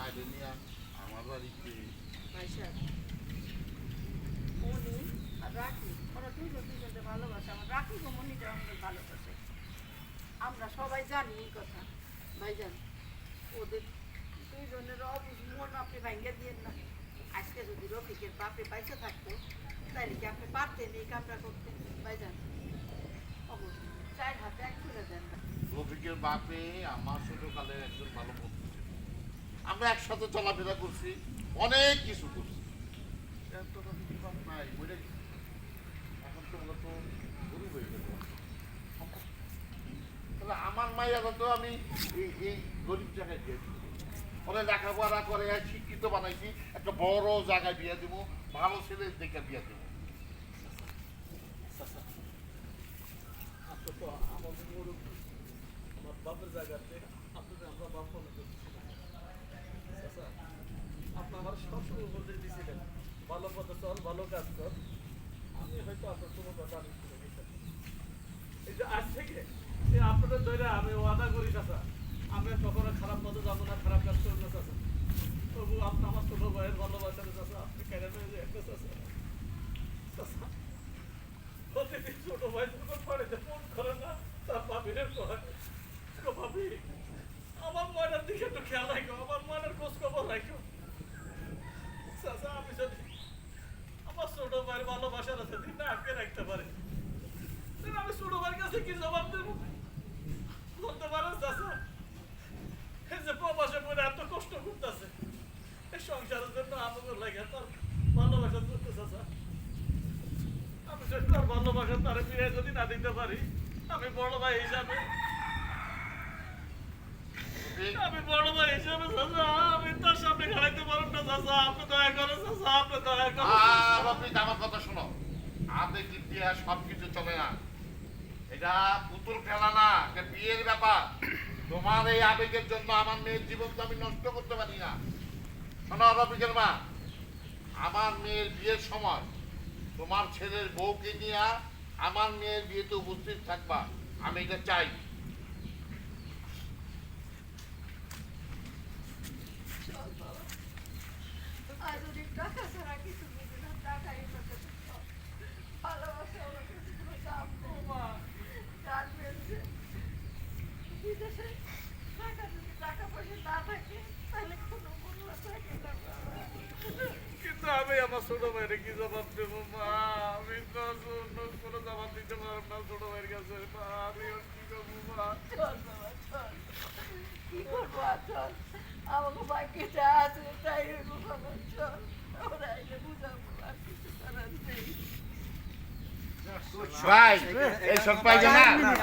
মায়ের নিয়ে আমার বাড়িতে ভাই সাহেব, মনি আর রাখি ওরা দুজনকে ভালোবাসে। আমার রাখি ও মনিটা আমাদের ভালোবাসে, আমরা সবাই জানি এই কথা। ভাইজান, ওদের দুইজনের অবুঝ মন আপনি ভাঙ্গে দিয়েন না। আজকে যদি রফিকের বাপে পয়সা থাকতো তাহলে কি আপনি পারতেন এই কামটা করতে? ভাইজান, অবশ্যই চার হাতে এক তুলে দেন না। রফিকের বাপে আমার ছোটকালের একজন ভালো বন্ধু ছিল। আমরা একসাথে চলাফেরা করছি, অনেক কিছু করছি। এখন তো রফিকের বাপ নাই, মরে গেছে। এখন তো ওরা তো গরু হয়ে গেল। তাহলে আমার মাইয়ারা তো আমি এই গরিব জায়গায় দিয়ে দিব। ওরা লেখাপড়া করে শিক্ষিত বানাইছি, একটা বড় জায়গায় বিয়ে দিব, ভালো ছেলে দেখে বিয়ে দিব। আপনি তো আমাদের মুরব্বী, আমার বাপের জায়গাতে আপনাদের আমরা বাপ মনে করতেছি না। চাচা, আপনি আমার সবসময় উপদেশ দিয়েছিলেন, ভালো পথে চল, ভালো কাজ কর। আমি হয়তো আপনার কোনো কথা আমি শুনে নিতাম। এই যে আজ থেকে এই আপনাদের ধরে আমি ওয়াদা করি চাচা, আমি আর কখনো খারাপ পথে যাবো না, খারাপ কাজ করবো না চাচা। তবু আপনি আমার ছোট ভাইয়ের ভালোবাসার চাচা, আপনি কেন যে একটা চাচা। চাচা, প্রতিদিন ছোট ভাই যখন বাড়িতে ফোন করে না, তার ভাবিরে কয়, ভাবি আমার ময়নার দিকে একটু খেয়াল রাখো, আমার ময়নার খোঁজ খবর রাখো। চাচা, আমি যদি আমার ছোট ভাইয়ের ভালোবাসার আছে দিন না আটকে রাখতে পারি, তাহলে আমি ছোট ভাইয়ের কাছে কি জবাব দেবো? বলতে পারেন চাচা, এই যে প্রবাসে পরে এত কষ্ট করতেছে, এই সংসারের জন্য আমাদের লাগে তার ভালোবাসা করতে চাচা। আমি যদি তার ভালোবাসা তার ফিরে যদি না দিতে পারি, আমি বড় ভাই হিসাবে চাচা, আমি তার সামনে খাড়াইতে পারব না চাচা। আপনি দয়া করেন চাচা, আপনি দয়া করেন। রফিক, আমার কথা শোনো, আবেগ দিয়ে সবকিছু চলে না। এটা পুতুল খেলা না, এটা বিয়ের ব্যাপার। তোমার এই আবেগের জন্য আমার মেয়ের জীবন তো আমি নষ্ট করতে পারি না। শোনো রফিকের মা, আমার মেয়ের বিয়ের সময় তোমার ছেলের বউকে নিয়ে আমার মেয়ের বিয়েতে উপস্থিত থাকবা, আমি এটা চাই। চল বাবা, আর যদি টাকা ছাড়া কিছু বুঝি না, টাকাই তোকে সব। ভালোবাসা আমার কাছে কোনো দাম নেই। গান ফেলছে বিদেশে, টাকা পয়সা না থাকে তাহলে কোনো মূল্য থাকে না বাবা। কিন্তু আমি আমার ছোট ভাইয়ের কি জবাব দেবো মা? আমি তো কোনো জবাব দিতে পারব না ছোট ভাইয়ের কাছে মা। আমি আর কি করবো মা? চল বাবা, চল। কি করবো আর চল, আমাকে বাকি যা আছে তাই হইব বাবা। চল, আমরা আইলে বুঝাবো, আর কিছু করার নেই। ভাই, এই সব পাইবে না।